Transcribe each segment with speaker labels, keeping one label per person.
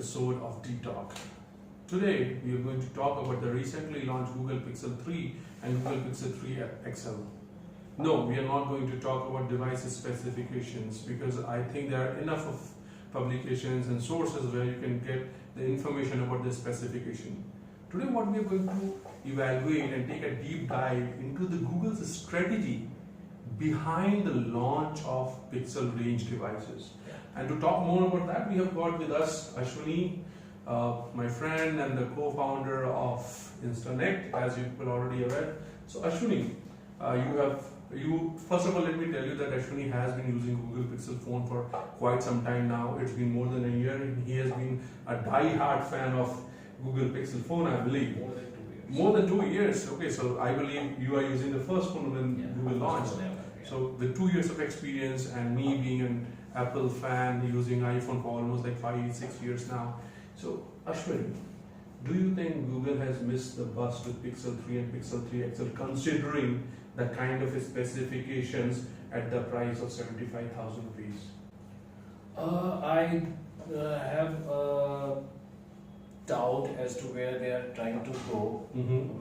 Speaker 1: episode of Deep Talk. Today we are going to talk about the recently launched Google Pixel 3 and Google Pixel 3 XL. No, we are not going to talk about device specifications because I think there are enough of publications and sources where you can get the information about the specification. Today what we are going to evaluate and take a deep dive into the Google's strategy behind the launch of Pixel range devices. And to talk more about that, we have got with us Ashwini, my friend and the co-founder of InstaNet, as you people already aware. So Ashwini, first of all, let me tell you that Ashwini has been using Google Pixel phone for quite some time now. It's been more than a year, and he has been a die-hard fan of Google Pixel phone, I believe. More than 2 years. Okay, so I believe you are using the first phone when Google launched. So with 2 years of experience and me being an Apple fan, using iPhone for almost like 5-6 years now. So Ashwin, do you think Google has missed the bus with Pixel 3 and Pixel 3 XL considering the kind of specifications at the price of 75,000 rupees?
Speaker 2: I have a doubt as to where they are trying to go,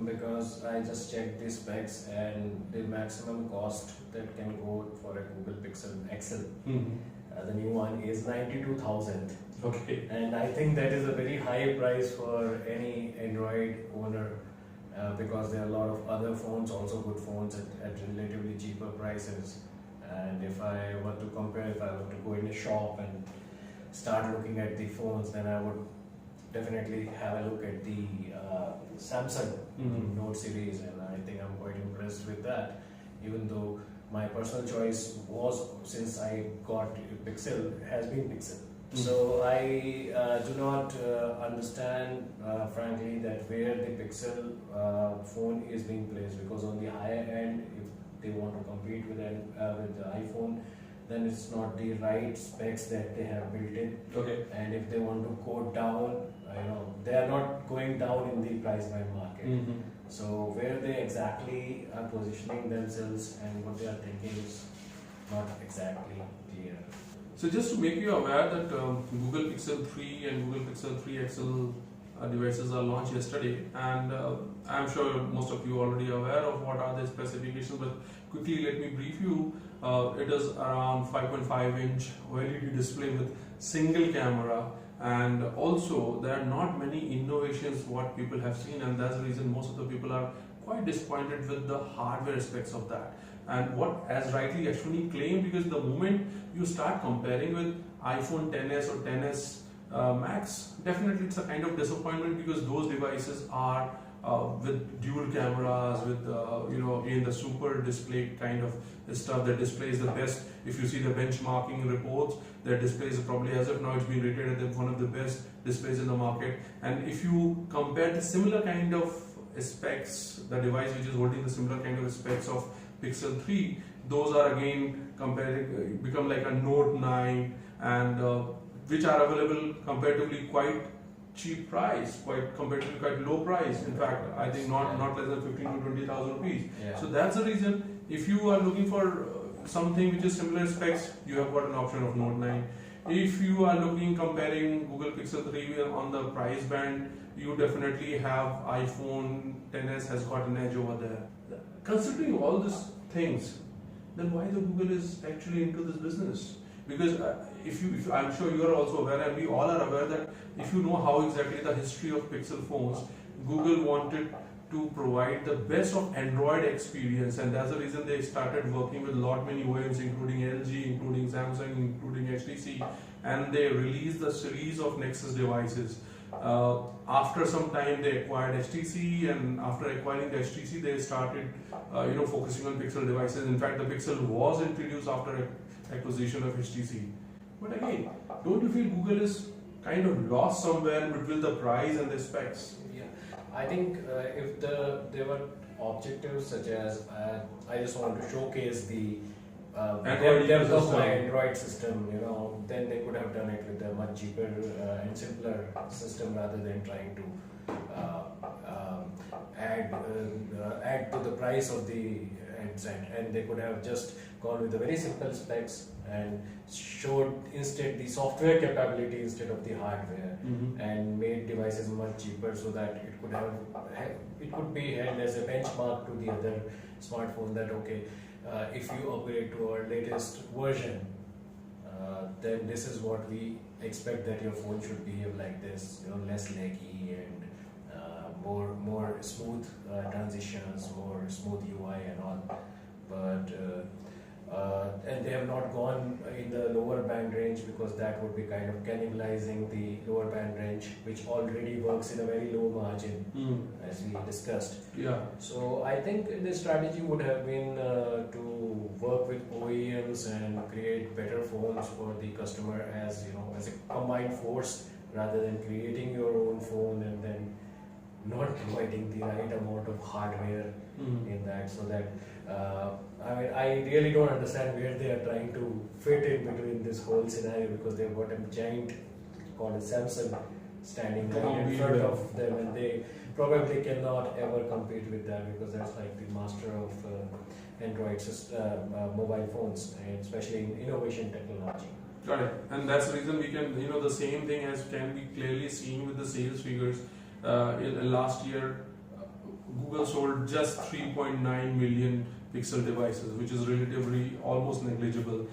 Speaker 2: because I just checked the specs and the maximum cost that can go for a Google Pixel XL, the new one, is 92,000.
Speaker 1: Okay.
Speaker 2: And I think that is a very high price for any Android owner, because there are a lot of other phones, also good phones at relatively cheaper prices. And if I were to compare, if I were to go in a shop and start looking at the phones, then I would definitely have a look at the Samsung Note series, and I think I'm quite impressed with that, even though my personal choice was, since I got Pixel, has been Pixel. So I do not understand, frankly, that where the Pixel phone is being placed, because on the higher end, if they want to compete with the iPhone, then it's not the right specs that they have built in.
Speaker 1: Okay.
Speaker 2: And if they want to go down, they are not going down in the price band market. So where they exactly are positioning themselves and what they are thinking is not exactly clear.
Speaker 1: So just to make you aware that Google Pixel 3 and Google Pixel 3 XL devices are launched yesterday, and I'm sure most of you are already aware of what are the specifications, but quickly let me brief you. It is around 5.5-inch OLED display with single camera, and also there are not many innovations what people have seen, and that's the reason most of the people are quite disappointed with the hardware specs of that. And what, as rightly Ashwini claimed, because the moment you start comparing with iPhone XS or XS Max, definitely it's a kind of disappointment, because those devices are with dual cameras, with in the super display kind of stuff that displays the best. If you see the benchmarking reports, their displays probably, as of now, it's been rated as one of the best displays in the market. And if you compare the similar kind of specs, the device which is holding the similar kind of specs of Pixel 3, those are again become like a Note9, and which are available comparatively quite cheap price, comparatively quite low price. In fact, I think not less than 15,000 to 20,000 rupees.
Speaker 2: Yeah.
Speaker 1: So that's the reason, if you are looking for something which is similar specs, you have got an option of Note9. If you are comparing Google Pixel 3 on the price band, you definitely have iPhone XS has got an edge over there. Considering all these things, then why the Google is actually into this business? Because if I'm sure you are also aware, and we all are aware, that if you know how exactly the history of Pixel phones, Google wanted to provide the best of Android experience, and that's the reason they started working with many OEMs, including LG, including Samsung, including HTC, and they released the series of Nexus devices. After some time they acquired HTC, and after acquiring the HTC they started focusing on Pixel devices. In fact, the Pixel was introduced after acquisition of HTC. But again, don't you feel Google is kind of lost somewhere between the price and the specs?
Speaker 2: Yeah, I think if there were objectives such as I just want to showcase the depth of my Android system, then they could have done it with a much cheaper and simpler system, rather than trying to add to the price of the handset, and they could have just gone with the very simple specs and showed instead the software capability instead of the hardware, and made devices much cheaper so that it could be held as a benchmark to the other smartphone that okay, if you upgrade to our latest version, then this is what we expect that your phone should behave like this, less laggy and more smooth transitions, more smooth UI and all. But and they have not gone in the lower band range because that would be kind of cannibalizing the lower band range, which already works in a very low margin, as we discussed.
Speaker 1: Yeah.
Speaker 2: So I think the strategy would have been to work with OEMs and create better phones for the customer as as a combined force, rather than creating your own phone and then not providing the right amount of hardware in that, so that I really don't understand where they are trying to fit in between this whole scenario, because they've got a giant called a Samsung standing right in front of them, and they probably cannot ever compete with that, because that's like the master of Android mobile phones, and especially in innovation technology.
Speaker 1: Got it. And that's the reason we can, the same thing as can be clearly seen with the sales figures. In last year, Google sold just 3.9 million Pixel devices, which is relatively almost negligible.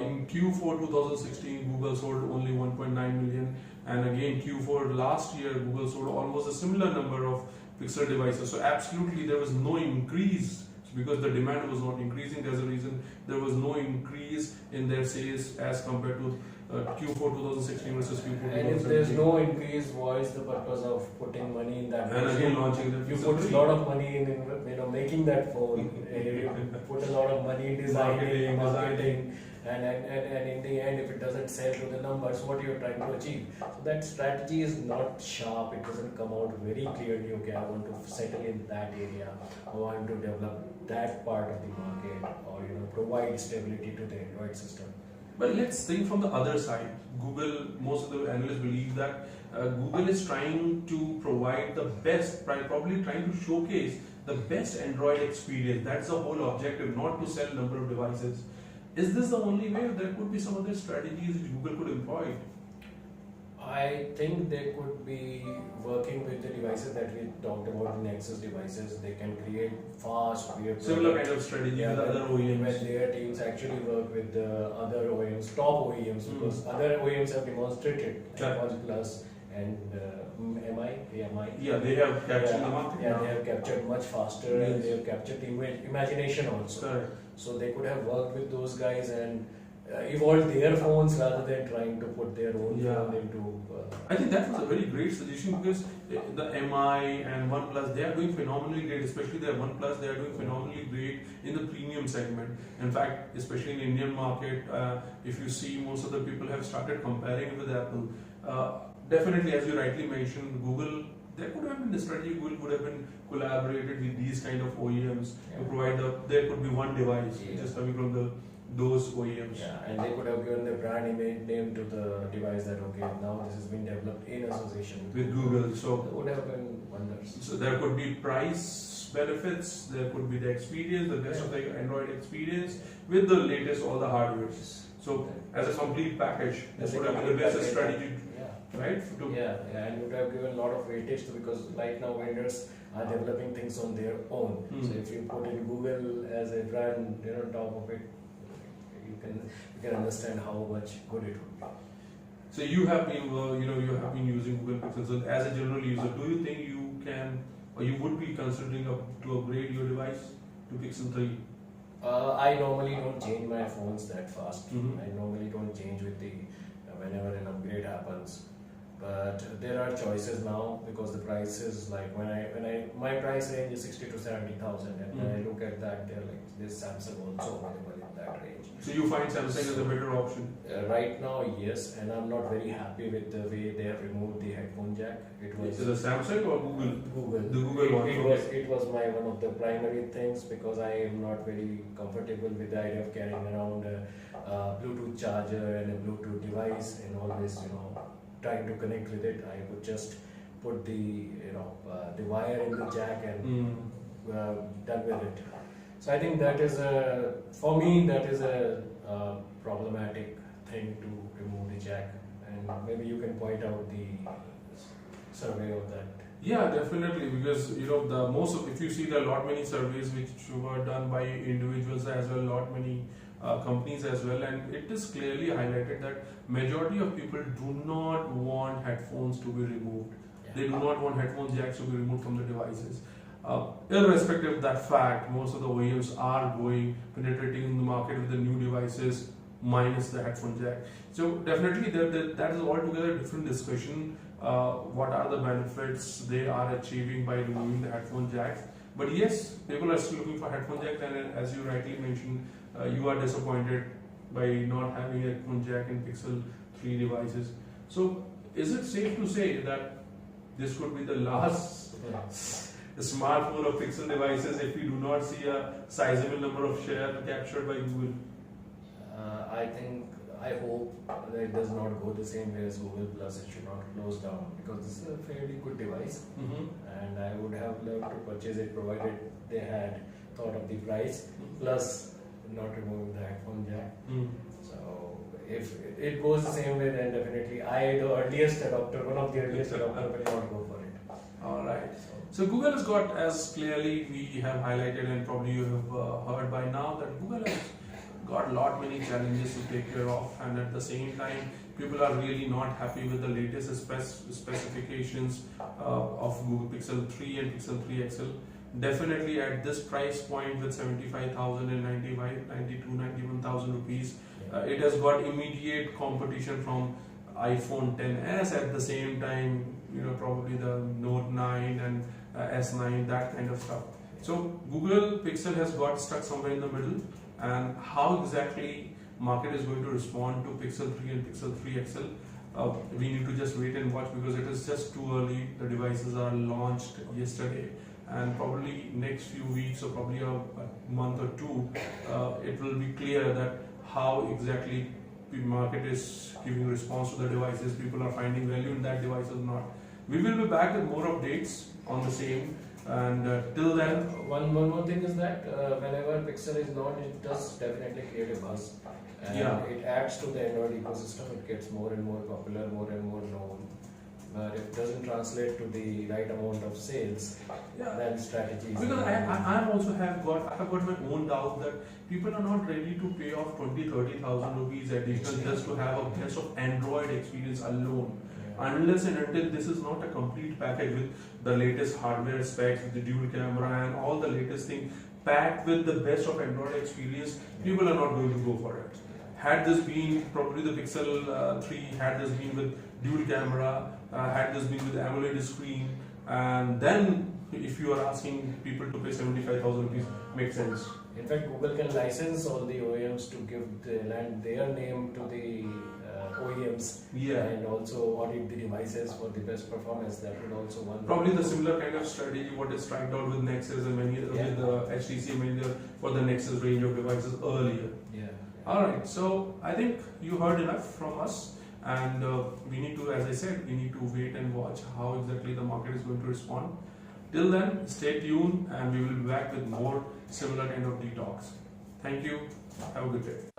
Speaker 1: In Q4 2016, Google sold only 1.9 million, and again Q4 last year, Google sold almost a similar number of Pixel devices. So absolutely there was no increase, because the demand was not increasing. There's a reason there was no increase in their sales as compared to Q4 2016 versus Q4 2017.
Speaker 2: And if there's no increase, what is the purpose of putting money in that?
Speaker 1: And again launching the
Speaker 2: you put a lot of money in making that phone. You put a lot of money in designing, marketing, and in the end, if it doesn't sell to the numbers, what you're trying to achieve. So that strategy is not sharp. It doesn't come out very clearly. Okay, I want to settle in that area. I want to develop that part of the market, or provide stability to the Android system.
Speaker 1: But let's think from the other side. Google, most of the analysts believe that Google is trying to provide the best, probably trying to showcase the best Android experience. That's the whole objective, not to sell number of devices. Is this the only way, or there could be some other strategies which Google could employ?
Speaker 2: I think they could be working with the devices that we talked about, the Nexus devices. They can create fast, weird
Speaker 1: similar kind of strategy with other OEMs.
Speaker 2: When their teams actually work with the other OEMs, top OEMs, because other OEMs have demonstrated, like OnePlus and AMI.
Speaker 1: Yeah, they have captured the market.
Speaker 2: Yeah, they have captured much faster, and they have captured the imagination also.
Speaker 1: Correct.
Speaker 2: So they could have worked with those guys and evolved their phones rather than trying to put their own phone into.
Speaker 1: I think that was a very great suggestion, because the MI and OnePlus, they are doing phenomenally great, especially their OnePlus, they are doing phenomenally great in the premium segment. In fact, especially in the Indian market, if you see, most of the people have started comparing it with Apple. Definitely, as you rightly mentioned, Google, there could have been a strategy. Google would have been collaborated with these kind of OEMs to provide there could be one device which is coming from those OEMs.
Speaker 2: Yeah, and they could have given the brand name to the device that okay, now this has been developed in association
Speaker 1: with Google. So
Speaker 2: it would have been wonders.
Speaker 1: So there could be price benefits, there could be the experience, the best of the Android experience with the latest all the hardware. So as a complete package, this would have been the best strategy. Right?
Speaker 2: And would have given a lot of weightage to, because right now vendors are developing things on their own. So if you put in Google as a brand, on top of it, you can understand how much good it would be.
Speaker 1: So you have been, you have been using Google Pixel. So as a general user, do you think you can, or you would be considering to upgrade your device to Pixel 3?
Speaker 2: I normally don't change my phones that fast. I normally don't change with the whenever an upgrade happens. But there are choices now, because the prices, like my price range is 60 to 70,000, and when I look at that, there's Samsung also available in that range.
Speaker 1: So you find Samsung as a better option?
Speaker 2: Right now, yes, and I'm not very happy with the way they have removed the headphone jack. It was
Speaker 1: the Samsung or Google?
Speaker 2: Google.
Speaker 1: The Google one.
Speaker 2: It was my one of the primary things, because I am not very comfortable with the idea of carrying around a Bluetooth charger and a Bluetooth device and always trying to connect with it. I could just put the the wire in the jack and done with it. So I think that is for me, that is a problematic thing to remove the jack, and maybe you can point out the survey of that.
Speaker 1: Yeah, definitely, because if you see, there are a lot many surveys which were done by individuals as well, lot many companies as well, and it is clearly highlighted that majority of people do not want headphones to be removed. They do not want headphone jacks to be removed from the devices. Irrespective of that fact, most of the OEMs are penetrating in the market with the new devices minus the headphone jack. So definitely that is altogether a different discussion. What are the benefits they are achieving by removing the headphone jacks? But yes, people are still looking for headphone jack, and as you rightly mentioned, you are disappointed by not having a headphone jack in Pixel 3 devices. So is it safe to say that this could be the last smartphone or Pixel devices if we do not see a sizable number of share captured by Google?
Speaker 2: I hope that it does not go the same way as Google Plus. It should not close down, because this is a fairly good device, and I would have loved to purchase it provided they had thought of the price plus not removing the headphone jack. So if it goes the same way, then definitely the earliest adopter, one of the earliest adopter, will not go for it.
Speaker 1: Alright. So Google has got, as clearly we have highlighted and probably you have heard by now, that Google has got a lot many challenges to take care of, and at the same time people are really not happy with the latest specifications of Google Pixel 3 and Pixel 3 XL. Definitely at this price point with 75,000 and 91,000 rupees, it has got immediate competition from iPhone XS, at the same time probably the Note9 and S9, that kind of stuff. So Google Pixel has got stuck somewhere in the middle, and how exactly market is going to respond to Pixel 3 and Pixel 3 XL, we need to just wait and watch, because it is just too early. The devices are launched yesterday, and probably next few weeks or probably a month or two, it will be clear that how exactly the market is giving response to the devices. People are finding value in that device or not. We will be back with more updates on the same. And till then,
Speaker 2: one more thing is that whenever Pixel is launched, it does definitely create a buzz, and it adds to the Android ecosystem. It gets more and more popular, more and more known. But if it doesn't translate to the right amount of sales, then strategies.
Speaker 1: Because I also have got my own doubt that people are not ready to pay off 20,000-30,000 rupees additional just to have a best of Android experience alone. Unless and until this is not a complete package with the latest hardware specs, with the dual camera and all the latest thing packed with the best of Android experience, people are not going to go for it. Had this been probably the Pixel 3, had this been with dual camera, had this been with AMOLED screen, and then if you are asking people to pay 75,000 rupees, makes sense.
Speaker 2: In fact, Google can license all the OEMs to give their name to the OEMs, and also audit the devices for the best performance. That would also
Speaker 1: probably the similar kind of strategy what is tried out with Nexus and many with the HTC many for the Nexus range of devices earlier. Alright, so I think you heard enough from us, and we need to, as I said, we need to wait and watch how exactly the market is going to respond. Till then, stay tuned, and we will be back with more similar kind of detox. Thank you. Have a good day.